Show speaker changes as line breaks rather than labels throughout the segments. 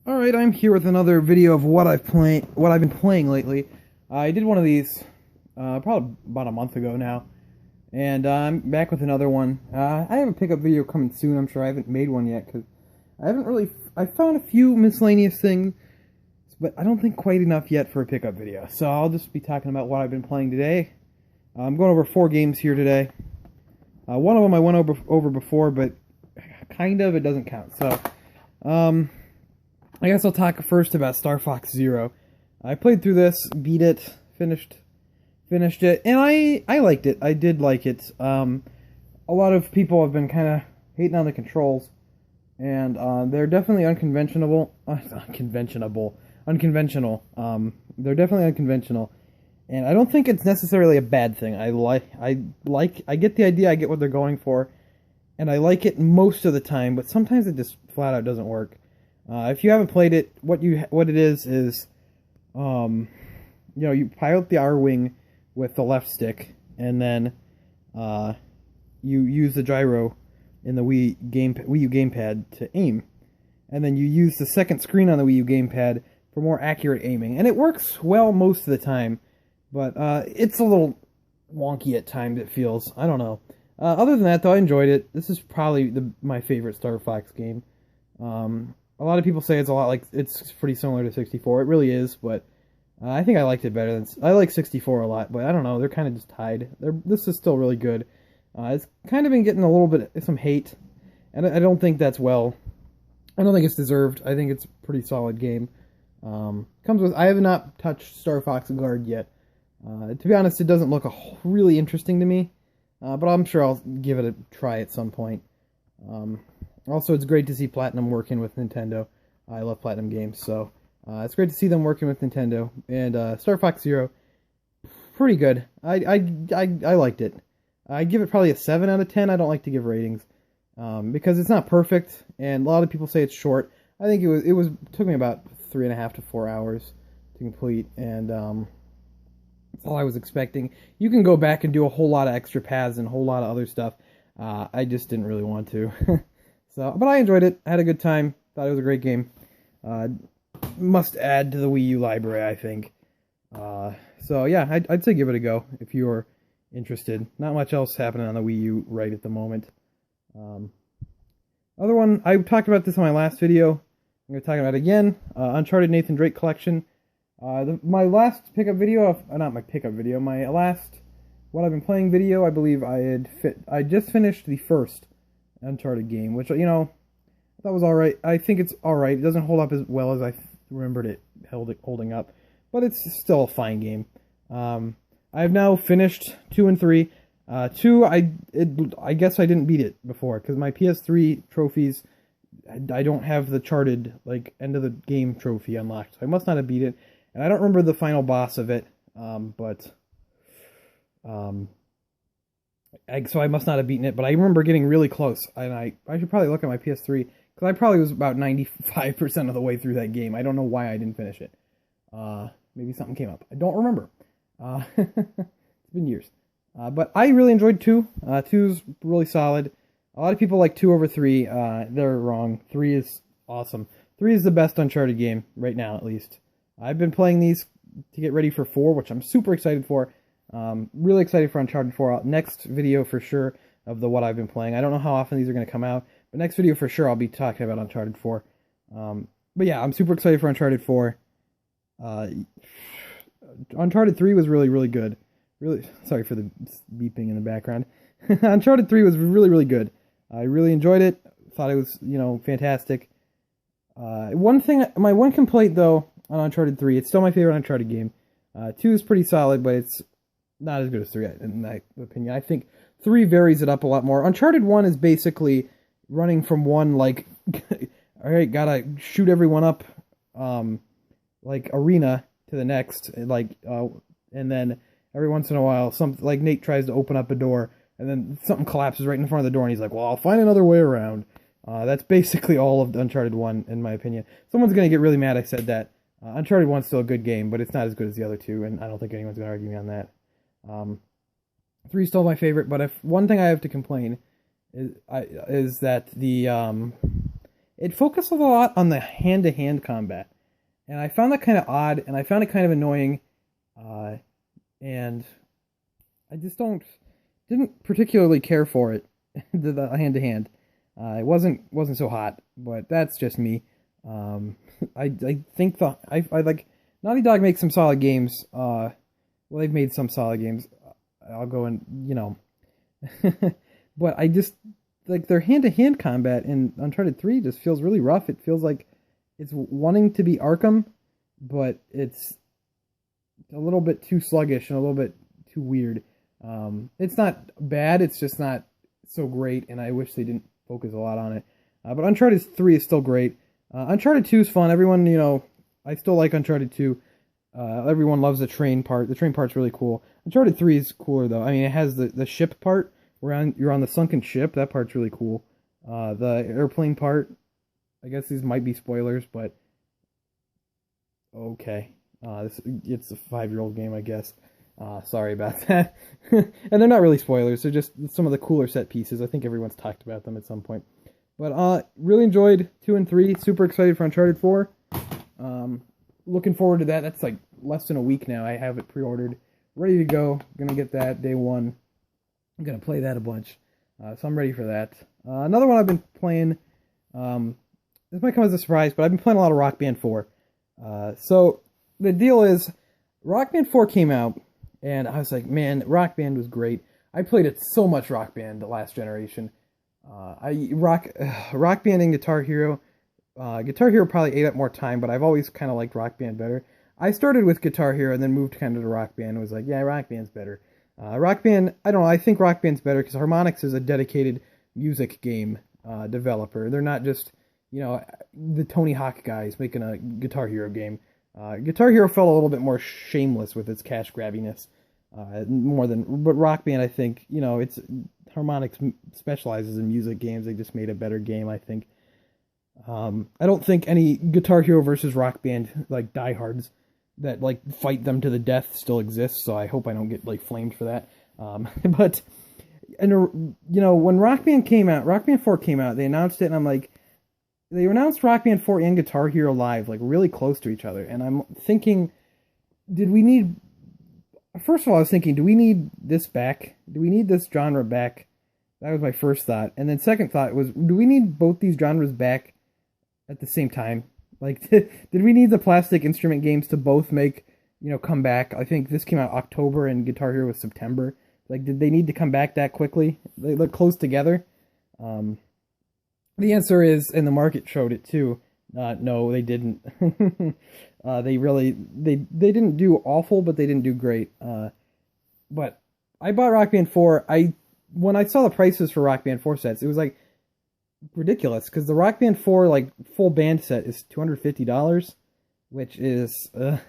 Alright, I'm here with another video of what I've been playing lately. I did one of these probably about a month ago now, and I'm back with another one. I have a pickup video coming soon. I'm sure I haven't made one yet because I found a few miscellaneous things, but I don't think quite enough yet for a pickup video. So I'll just be talking about what I've been playing today. I'm going over 4 games here today. One of them I went over before, but it doesn't count. So, I guess I'll talk first about Star Fox Zero. I played through this, beat it, finished it, and I liked it. I did like it. A lot of people have been kind of hating on the controls, and they're definitely unconventional. They're definitely unconventional, and I don't think it's necessarily a bad thing. I get the idea. I get what they're going for, and I like it most of the time. But sometimes it just flat out doesn't work. If you haven't played it, what it is, you pilot the R-Wing with the left stick, and then you use the gyro in the Wii U gamepad to aim, and then you use the second screen on the Wii U gamepad for more accurate aiming, and it works well most of the time, but it's a little wonky at times. It feels, I don't know. Other than that, though, I enjoyed it. This is probably my favorite Star Fox game. A lot of people say it's pretty similar to 64. It really is, but I think I liked it better I like 64 a lot, but I don't know. They're kind of just tied. This is still really good. It's kind of been getting a little bit some hate, and I don't think that's I don't think it's deserved. I think it's a pretty solid game. I have not touched Star Fox Guard yet. To be honest, it doesn't look really interesting to me, but I'm sure I'll give it a try at some point. Also, it's great to see Platinum working with Nintendo. I love Platinum games, so it's great to see them working with Nintendo. And Star Fox Zero, pretty good. I liked it. I give it probably a 7 out of 10. I don't like to give ratings because it's not perfect, and a lot of people say it's short. I think it took me about 3.5 to 4 hours to complete, and that's all I was expecting. You can go back and do a whole lot of extra paths and a whole lot of other stuff. I just didn't really want to. But I enjoyed it. I had a good time. Thought it was a great game. Must add to the Wii U library, I think. So yeah, I'd say give it a go if you're interested. Not much else happening on the Wii U right at the moment. Other one, I talked about this in my last video. I'm going to talk about it again. Uncharted Nathan Drake Collection. My last pickup video, not my pickup video, my last what I've been playing video, I believe I just finished the first Uncharted game, which, I thought was alright. I think it's alright. It doesn't hold up as well as I remembered it holding up, but it's still a fine game. I've now finished 2 and 3. 2, I guess I didn't beat it before, because my PS3 trophies, I don't have the charted, end of the game trophy unlocked, so I must not have beat it, and I don't remember the final boss of it, so I must not have beaten it, but I remember getting really close, and I should probably look at my PS3, because I probably was about 95% of the way through that game. I don't know why I didn't finish it. Maybe something came up. I don't remember. It's been years. But I really enjoyed 2. 2's really solid. A lot of people like 2 over 3. They're wrong. 3 is awesome. 3 is the best Uncharted game, right now at least. I've been playing these to get ready for 4, which I'm super excited for. Really excited for Uncharted 4. Next video for sure of what I've been playing. I don't know how often these are going to come out, but next video for sure I'll be talking about Uncharted 4. But yeah, I'm super excited for Uncharted 4. Uncharted 3 was really, really good. Really, sorry for the beeping in the background. Uncharted 3 was really, really good. I really enjoyed it. Thought it was, fantastic. My one complaint though on Uncharted 3, it's still my favorite Uncharted game. 2 is pretty solid, but it's not as good as 3, in my opinion. I think 3 varies it up a lot more. Uncharted 1 is basically running from one, alright, gotta shoot everyone up, arena to the next, and then every once in a while, Nate tries to open up a door, and then something collapses right in front of the door, and he's like, well, I'll find another way around. That's basically all of Uncharted 1, in my opinion. Someone's gonna get really mad I said that. Uncharted 1's still a good game, but it's not as good as the other 2, and I don't think anyone's going to argue me on that. 3 is still my favorite, but if one thing I have to complain is that it focuses a lot on the hand-to-hand combat, and I found that kind of odd, and I found it kind of annoying, and I just didn't particularly care for it, the hand-to-hand. It wasn't so hot, but that's just me. I think I like Naughty Dog makes some solid games. Well, they've made some solid games. I'll go and but I just like their hand-to-hand combat in Uncharted 3 just feels really rough. It feels like it's wanting to be Arkham, but it's a little bit too sluggish and a little bit too weird. It's not bad. It's just not so great, and I wish they didn't focus a lot on it. But Uncharted 3 is still great. Uncharted 2 is fun. Everyone, I still like Uncharted 2. Everyone loves the train part. The train part's really cool. Uncharted 3 is cooler, though. I mean, it has the ship part, where you're on the sunken ship. That part's really cool. The airplane part, I guess these might be spoilers, but okay. It's a 5-year-old game, I guess. Sorry about that. And they're not really spoilers. They're just some of the cooler set pieces. I think everyone's talked about them at some point. But really enjoyed 2 and 3. Super excited for Uncharted 4. Looking forward to that. That's like less than a week now. I have it pre-ordered. Ready to go. Gonna get that day one. I'm gonna play that a bunch. So I'm ready for that. Another one I've been playing. This might come as a surprise, but I've been playing a lot of Rock Band 4. So the deal is, Rock Band 4 came out, and I was like, man, Rock Band was great. I played it so much Rock Band the last generation. Rock Band and Guitar Hero. Guitar Hero probably ate up more time, but I've always kind of liked Rock Band better. I started with Guitar Hero and then moved kind of to Rock Band and was like, yeah, Rock Band's better. Rock Band, I don't know, I think Rock Band's better because Harmonix is a dedicated music game developer. They're not just, the Tony Hawk guys making a Guitar Hero game. Guitar Hero felt a little bit more shameless with its cash grabbiness, but Rock Band, I think, it's Harmonix specializes in music games. They just made a better game, I think. I don't think any Guitar Hero versus Rock Band like diehards that like fight them to the death still exists. So I hope I don't get like flamed for that. But when Rock Band came out, Rock Band 4 came out, they announced it, and I'm like, they announced Rock Band 4 and Guitar Hero Live like really close to each other, and I'm thinking, did we need? First of all, I was thinking, do we need this back? Do we need this genre back? That was my first thought, and then second thought was, do we need both these genres back at the same time? Like, did we need the plastic instrument games to both come back? I think this came out October and Guitar Hero was September. Like, did they need to come back that quickly? They look close together. The answer is, and the market showed it too, no, they didn't. They didn't do awful, but they didn't do great. But I bought Rock Band 4. When I saw the prices for Rock Band 4 sets, it was like ridiculous, because the Rock Band 4 like full band set is $250, which is I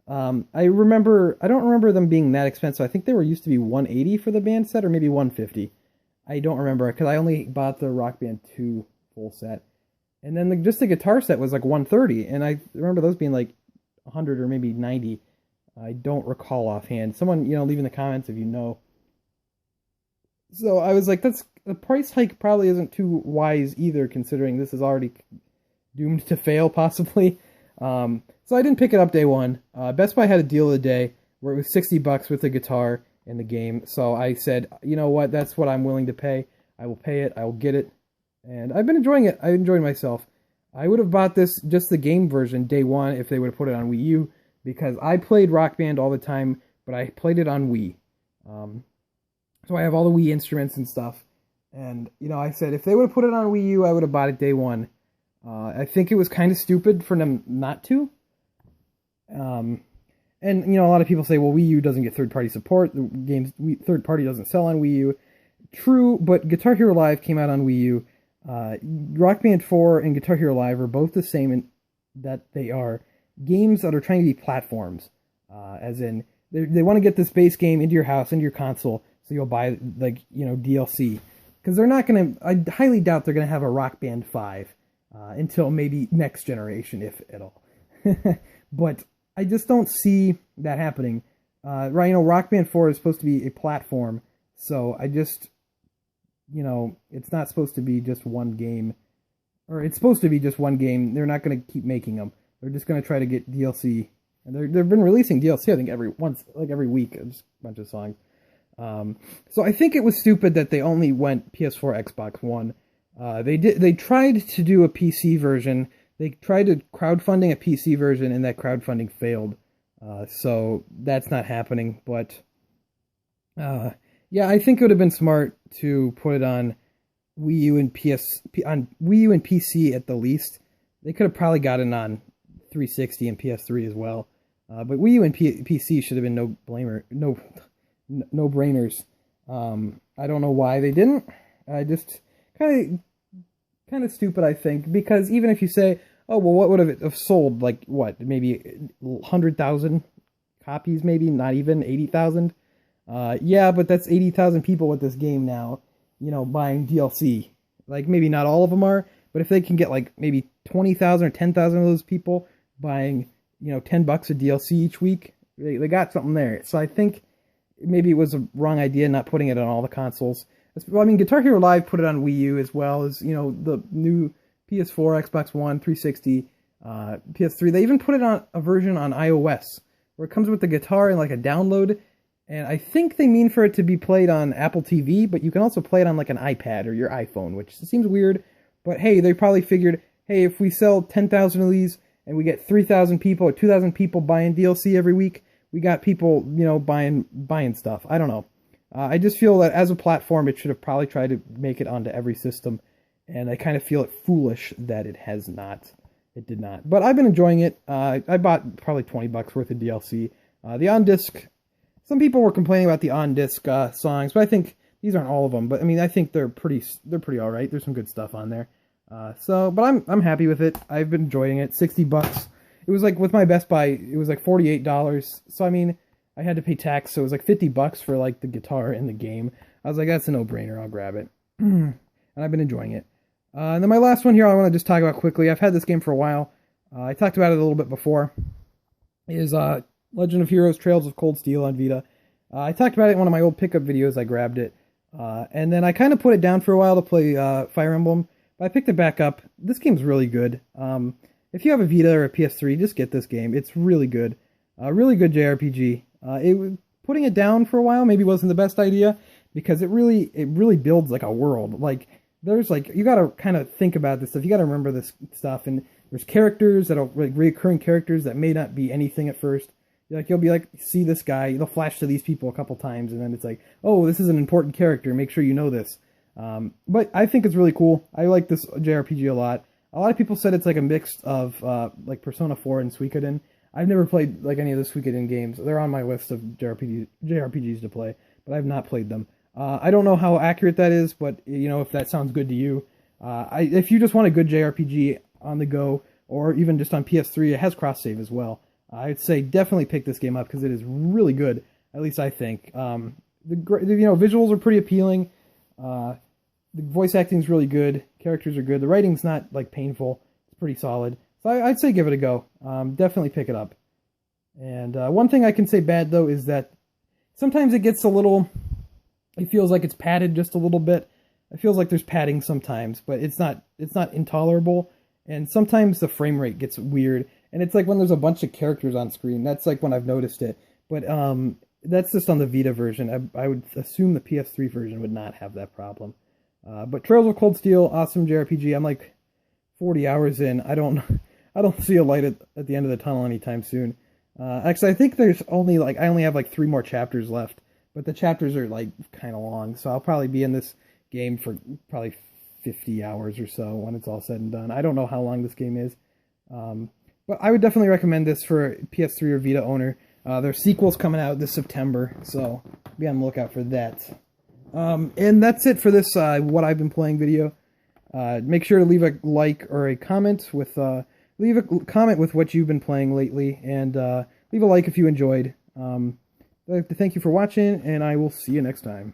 don't remember them being that expensive. I think they were used to be $180 for the band set, or maybe $150. I don't remember, because I only bought the Rock Band 2 full set, and then just the guitar set was like $130, and I remember those being like $100 or maybe $90. I don't recall offhand. Someone leave in the comments if you know. So I was like, that's the price hike probably isn't too wise either, considering this is already doomed to fail, possibly. So I didn't pick it up day one. Best Buy had a deal of the day where it was $60 with the guitar and the game. So I said, you know what, that's what I'm willing to pay. I will pay it. I will get it. And I've been enjoying it. I enjoyed myself. I would have bought this, just the game version, day one if they would have put it on Wii U, because I played Rock Band all the time, but I played it on Wii. So I have all the Wii instruments and stuff. And, I said, if they would have put it on Wii U, I would have bought it day one. I think it was kind of stupid for them not to. And, a lot of people say, well, Wii U doesn't get third-party support. The game's third-party doesn't sell on Wii U. True, but Guitar Hero Live came out on Wii U. Rock Band 4 and Guitar Hero Live are both the same in that they are games that are trying to be platforms. As in, they want to get this base game into your house, into your console, so you'll buy, DLC. Because they're not going to... I highly doubt they're going to have a Rock Band 5 until maybe next generation, if at all. But I just don't see that happening. Rock Band 4 is supposed to be a platform, so I just... it's not supposed to be just one game. or it's supposed to be just one game. They're not going to keep making them. They're just going to try to get DLC. And they've been releasing DLC, I think, every week, just a bunch of songs. So I think it was stupid that they only went PS4, Xbox One. They tried to do a PC version. They tried to crowdfunding a PC version, and that crowdfunding failed. So that's not happening. But yeah, I think it would have been smart to put it on Wii U and Wii U and PC at the least. They could have probably gotten on 360 and PS3 as well. But Wii U and PC should have been no brainers. I don't know why they didn't. I just kind of stupid, I think, because even if you say, oh well, what would have sold? Like what? Maybe 100,000 copies, maybe not even 80,000. Yeah, but that's 80,000 people with this game now, buying DLC. Like maybe not all of them are, but if they can get like maybe 20,000 or 10,000 of those people buying, $10 of DLC each week, they got something there. So I think maybe it was a wrong idea not putting it on all the consoles. Well, I mean, Guitar Hero Live put it on Wii U as well as, the new PS4, Xbox One, 360, PS3. They even put it on a version on iOS where it comes with the guitar and like a download. And I think they mean for it to be played on Apple TV, but you can also play it on like an iPad or your iPhone, which seems weird. But hey, they probably figured, hey, if we sell 10,000 of these and we get 3,000 people or 2,000 people buying DLC every week, we got people, buying stuff. I don't know. I just feel that as a platform, it should have probably tried to make it onto every system. And I kind of feel it foolish that it has not. It did not. But I've been enjoying it. I bought probably $20 worth of DLC. The on-disc, some people were complaining about the on-disc songs, but I think these aren't all of them. But I mean, I think they're pretty all right. There's some good stuff on there. But I'm happy with it. I've been enjoying it. $60. It was like with my Best Buy, it was like $48. So I mean, I had to pay tax, so it was like $50 for like the guitar and the game. I was like, that's a no-brainer. I'll grab it. And I've been enjoying it. And then my last one here, I want to just talk about quickly. I've had this game for a while. I talked about it a little bit before. Is Legend of Heroes: Trails of Cold Steel on Vita. I talked about it in one of my old pickup videos. I grabbed it, and then I kind of put it down for a while to play Fire Emblem. But I picked it back up. This game's really good. If you have a Vita or a PS3, just get this game. It's really good. Really good JRPG. Putting it down for a while maybe wasn't the best idea because it really builds like a world. Like there's like you got to kind of think about this stuff. You got to remember this stuff, and there's characters that are like recurring characters that may not be anything at first. Like you'll be like, see this guy, they'll flash to these people a couple times, and then it's like, oh, this is an important character. Make sure you know this. But I think it's really cool. I like this JRPG a lot. A lot of people said it's like a mix of like Persona 4 and Suikoden. I've never played like any of the Suikoden games. They're on my list of JRPGs to play, but I've not played them. I don't know how accurate that is, but if that sounds good to you, if you just want a good JRPG on the go, or even just on PS3, it has cross save as well. I'd say definitely pick this game up because it is really good. At least I think. The visuals are pretty appealing. The voice acting is really good. Characters are good. The writing's not like painful. It's pretty solid. So I'd say give it a go. Definitely pick it up. And one thing I can say bad though is that sometimes it gets a little. It feels like it's padded just a little bit. It feels like there's padding sometimes, but it's not intolerable. And sometimes the frame rate gets weird. And it's like when there's a bunch of characters on screen. That's like when I've noticed it. But that's just on the Vita version. I would assume the PS3 version would not have that problem. But Trails of Cold Steel, awesome JRPG. I'm like 40 hours in. I don't see a light at the end of the tunnel anytime soon. Actually, I think I only have like 3 more chapters left. But the chapters are like kind of long. So I'll probably be in this game for probably 50 hours or so when it's all said and done. I don't know how long this game is. But I would definitely recommend this for a PS3 or Vita owner. There's sequels coming out this September, so be on the lookout for that. And that's it for this what I've been playing video. Make sure to leave a like or a comment with leave a comment with what you've been playing lately, and leave a like if you enjoyed. I'd like to thank you for watching, and I will see you next time.